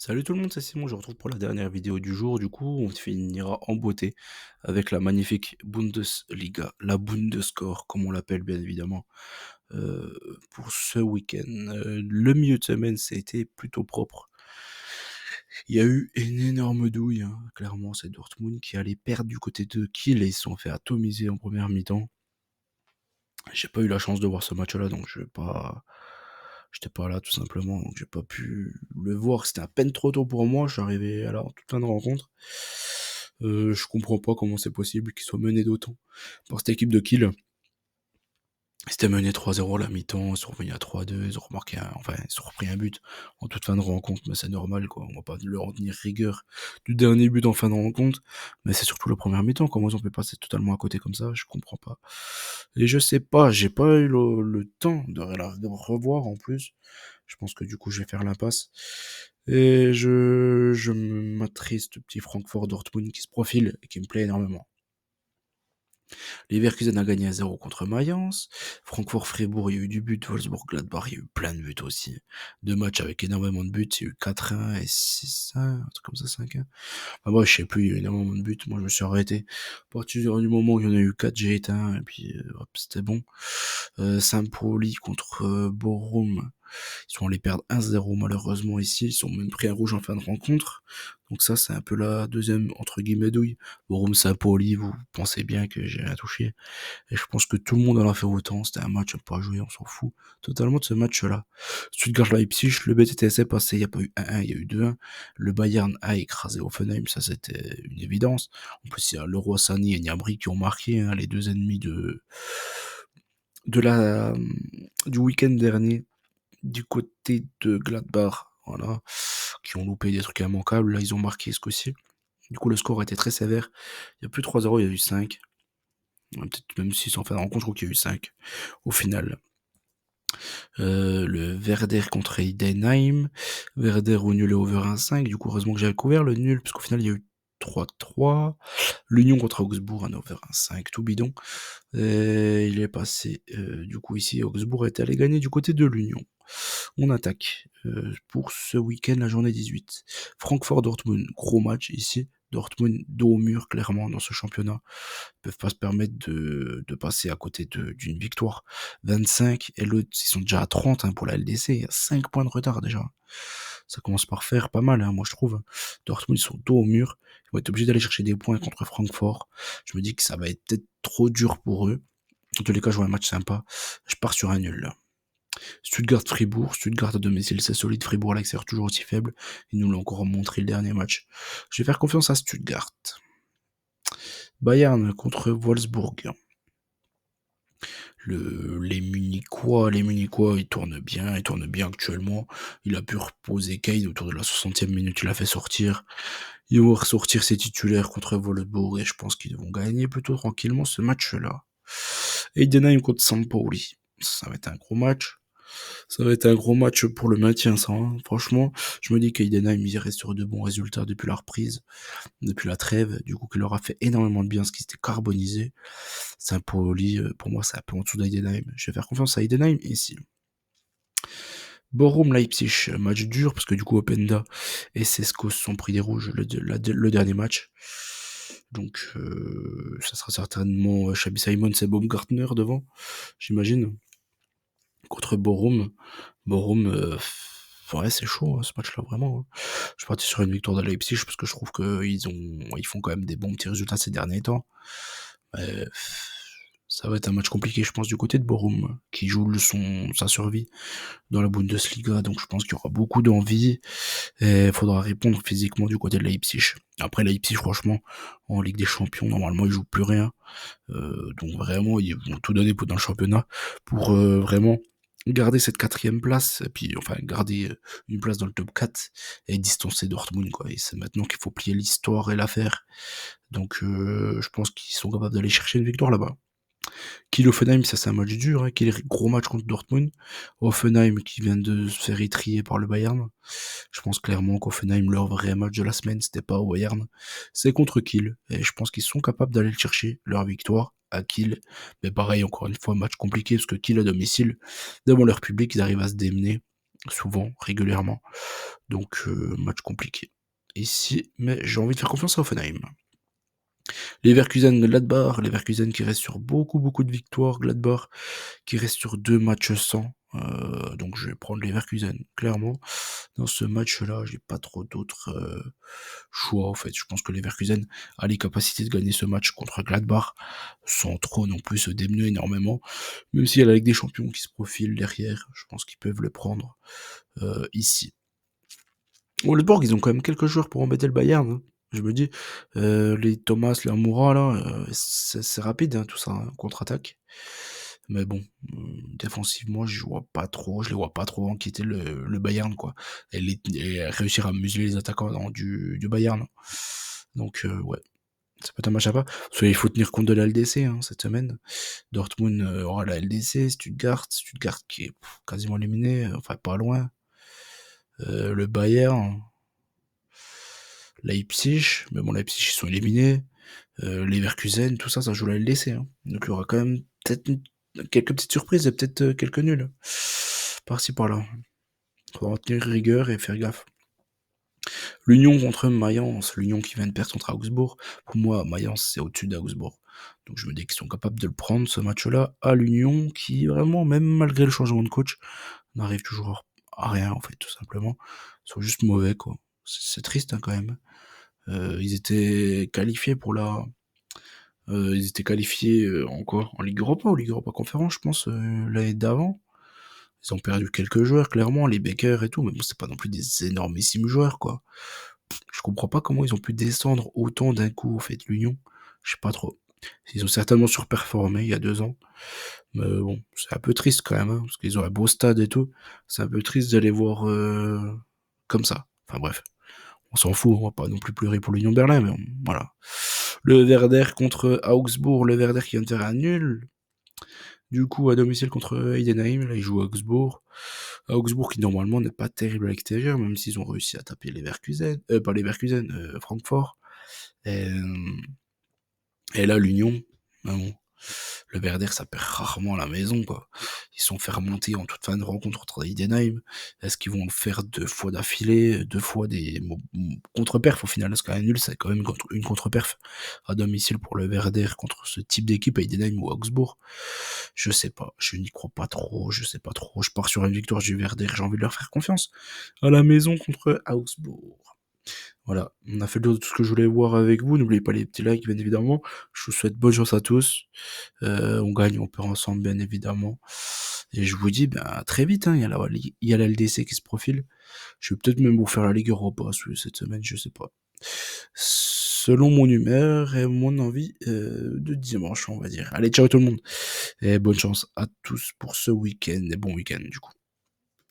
Salut tout le monde, c'est Simon, je vous retrouve pour la dernière vidéo du jour. Du coup, on finira en beauté avec la magnifique Bundesliga, la Bundescore, comme on l'appelle bien évidemment, euh, pour ce week-end. Le milieu de semaine, c'était plutôt propre. Il y a eu une énorme douille, hein. Clairement, c'est Dortmund qui allait perdre du côté de Kiel et ils se sont fait atomiser en première mi-temps. J'ai pas eu la chance de voir ce match-là, donc je vais pas. J'étais pas là tout simplement, donc j'ai pas pu le voir. C'était à peine trop tôt pour moi. Je suis arrivé à la toute fin de rencontre. Je comprends pas comment c'est possible qu'ils soient menés d'autant par cette équipe de Kiel. Ils étaient menés 3-0 à la mi-temps, ils sont revenus à 3-2, ils ont remarqué enfin, ils ont repris un but en toute fin de rencontre, mais c'est normal, quoi. On va pas leur en tenir rigueur du dernier but en fin de rencontre, mais c'est surtout la première mi-temps. Comment ils ont pu passer totalement à côté comme ça, je comprends pas. Et je sais pas, j'ai pas eu le temps de revoir en plus. Je pense que du coup, je vais faire l'impasse. Et je m'attriste, petit Francfort Dortmund qui se profile et qui me plaît énormément. Leverkusen a gagné à 0 contre Mayence. Francfort-Fribourg, il y a eu du but. Wolfsburg-Gladbach, il y a eu plein de buts aussi. Deux matchs avec énormément de buts. Il y a eu 4-1 et 6-1, un truc comme ça, 5-1. Ah bah, je sais plus, il y a eu énormément de buts. Moi, je me suis arrêté. À partir du moment où il y en a eu 4, j'ai éteint. Et puis, hop, c'était bon. Saint-Pauli contre Bochum. Ils sont allés perdre 1-0 malheureusement ici. Ils sont même pris un rouge en fin de rencontre. Donc ça, c'est un peu la deuxième, entre guillemets, douille. Bochum Saint-Pauli, vous pensez bien que j'ai rien touché. Et je pense que tout le monde en a fait autant. C'était un match à pas jouer, on s'en fout totalement de ce match-là. Stuttgart-Leipzig, le BTTS est passé, il n'y a pas eu 1-1, il y a eu 2-1. Le Bayern a écrasé Offenheim, ça c'était une évidence. En plus, il y a Leroy Sané et Gnabry qui ont marqué, hein, les deux ennemis de du week-end dernier du côté de Gladbach, voilà, qui ont loupé des trucs immanquables. Là, ils ont marqué ce coup-ci. Du coup, le score a été très sévère. Il y a plus 3-0, il y a eu 5. Peut-être même 6 en fin de rencontre, je crois qu'il y a eu 5 au final. Le Werder contre Heidenheim. Werder au nul et over 1,5. Du coup, heureusement que j'avais couvert le nul, parce qu'au final, il y a eu 3-3. L'Union contre Augsbourg, un over 1,5, tout bidon. Et il est passé, du coup, ici, Augsbourg est allé gagner du côté de l'Union. On attaque pour ce week-end, la journée 18. Francfort-Dortmund, gros match ici. Dortmund dos au mur, clairement, dans ce championnat. Ils peuvent pas se permettre de passer à côté d'une victoire. 25, et l'autre, ils sont déjà à 30, hein, pour la LDC. Il y a 5 points de retard déjà. Ça commence par faire pas mal, hein, moi je trouve. Dortmund, ils sont dos au mur. Ils vont être obligés d'aller chercher des points contre Francfort. Je me dis que ça va être peut-être trop dur pour eux. En tous les cas, je vois un match sympa. Je pars sur un nul, là. Stuttgart-Fribourg, Stuttgart à domicile, c'est solide. Fribourg à l'extérieur, toujours aussi faible. Ils nous l'ont encore montré le dernier match. Je vais faire confiance à Stuttgart. Bayern contre Wolfsburg. Les Munichois, ils tournent bien actuellement. Il a pu reposer Kane autour de la 60e minute, il a fait sortir. Ils vont ressortir ses titulaires contre Wolfsburg et je pense qu'ils vont gagner plutôt tranquillement ce match-là. Heidenheim contre Sampoli. Ça va être un gros match. Ça va être un gros match pour le maintien, ça, hein. Franchement, je me dis qu'Eidenheim, ils restent sur de bons résultats depuis la reprise, depuis la trêve, du coup, qui leur a fait énormément de bien, ce qui s'était carbonisé. Saint-Pauli, pour moi, c'est un peu en dessous d'Eidenheim. Je vais faire confiance à Heidenheim ici. Bochum-Leipzig, match dur, parce que du coup, Openda et Sesko se sont pris des rouges le dernier match. Donc, ça sera certainement Xabi Simons et Baumgartner devant, j'imagine, contre Bochum. Bochum, ouais, c'est chaud, hein, ce match-là, vraiment, hein. Je suis parti sur une victoire de Leipzig parce que je trouve qu'ils font quand même des bons petits résultats ces derniers temps. Mais ça va être un match compliqué, je pense, du côté de Bochum, qui joue sa survie dans la Bundesliga. Donc je pense qu'il y aura beaucoup d'envie et il faudra répondre physiquement du côté de Leipzig. Après Leipzig, franchement, en Ligue des Champions, normalement, ils jouent plus rien. Donc vraiment, ils vont tout donner dans le championnat pour vraiment garder cette quatrième place, et puis enfin garder une place dans le top 4 et distancer Dortmund, quoi. Et c'est maintenant qu'il faut plier l'histoire et l'affaire. Donc je pense qu'ils sont capables d'aller chercher une victoire là-bas. Kiel Offenheim, ça c'est un match dur, hein. Kiel, gros match contre Dortmund. Offenheim qui vient de se faire étrier par le Bayern. Je pense clairement qu'Offenheim, leur vrai match de la semaine, c'était pas au Bayern, c'est contre Kiel. Et je pense qu'ils sont capables d'aller le chercher, leur victoire à Kiel. Mais pareil, encore une fois, match compliqué parce que Kiel à domicile, devant leur public, ils arrivent à se démener. souvent, régulièrement. Donc match compliqué ici, mais j'ai envie de faire confiance à Hoffenheim. Leverkusen qui reste sur beaucoup, beaucoup de victoires, Gladbach qui reste sur 2 matchs sans, donc je vais prendre Leverkusen, clairement. Dans ce match-là, j'ai pas trop d'autres, choix, en fait. Je pense que Leverkusen a les capacités de gagner ce match contre Gladbach, sans trop non plus se démener énormément. Même s'il y a la Ligue des Champions qui se profile derrière, je pense qu'ils peuvent le prendre, ici. Wolfsburg, ils ont quand même quelques joueurs pour embêter le Bayern, hein. Je me dis, les Thomas, les Amoura là, c'est rapide, hein, tout ça, hein, contre-attaque. Mais bon, défensivement, je les vois pas trop inquiéter le Bayern, quoi. Et réussir à museler les attaquants du Bayern. Donc ouais, ça peut être un match à pas. Parce qu'il faut tenir compte de la LDC, hein, cette semaine. Dortmund aura la LDC, Stuttgart qui est quasiment éliminé, enfin pas loin. Le Bayern, Leipzig, mais bon, Leipzig, ils sont éliminés. Leverkusen, tout ça, ça joue la LDC, hein. Donc il y aura quand même peut-être quelques petites surprises et peut-être quelques nuls. Par-ci, par-là. Faudra en tenir rigueur et faire gaffe. L'Union contre Mayence, l'Union qui vient de perdre contre Augsbourg. Pour moi, Mayence, c'est au-dessus d'Augsbourg. Donc je me dis qu'ils sont capables de le prendre, ce match-là, à l'Union, qui vraiment, même malgré le changement de coach, n'arrive toujours à rien, en fait, tout simplement. Ils sont juste mauvais, quoi. C'est triste, hein, quand même. Ils étaient qualifiés pour la... ils étaient qualifiés en quoi? En Ligue Europa ou Ligue Europa Conférence, je pense, l'année d'avant. Ils ont perdu quelques joueurs, clairement, les Baker et tout, mais bon, c'est pas non plus des énormissimes joueurs, quoi. Je comprends pas comment ils ont pu descendre autant d'un coup, en fait, l'Union. Je sais pas trop. Ils ont certainement surperformé il y a 2 ans. Mais bon, c'est un peu triste quand même, hein, parce qu'ils ont un beau stade et tout. C'est un peu triste de les voir comme ça. Enfin bref, on s'en fout, on va pas non plus pleurer pour l'Union Berlin, mais voilà. Le Werder contre Augsbourg, le Werder qui vient de faire un nul. Du coup, à domicile contre Heidenheim, là, ils jouent à Augsbourg. Augsbourg qui normalement n'est pas terrible à l'extérieur, même s'ils ont réussi à taper les Leverkusen, pas les Leverkusen, Francfort. Et, là, l'Union, ben bon, le Werder, ça perd rarement à la maison, quoi. Ils sont fait remonter en toute fin de rencontre contre Heidenheim. Est-ce qu'ils vont le faire 2 fois d'affilée, 2 fois des contre-perf au final? Parce qu'un nul, c'est quand même une contre-perf à domicile pour le Werder contre ce type d'équipe, Heidenheim ou Augsbourg. Je sais pas, je n'y crois pas trop, je sais pas trop. Je pars sur une victoire du Werder, j'ai envie de leur faire confiance. À la maison contre Augsbourg. Voilà, on a fait le tour de tout ce que je voulais voir avec vous. N'oubliez pas les petits likes, bien évidemment. Je vous souhaite bonne chance à tous. On gagne, on perd ensemble, bien évidemment. Et je vous dis, ben, à très vite, hein. Il y a la LDC qui se profile. Je vais peut-être même vous faire la Ligue Europa cette semaine, je sais pas. Selon mon humeur et mon envie de dimanche, on va dire. Allez, ciao tout le monde. Et bonne chance à tous pour ce week-end. Et bon week-end, du coup.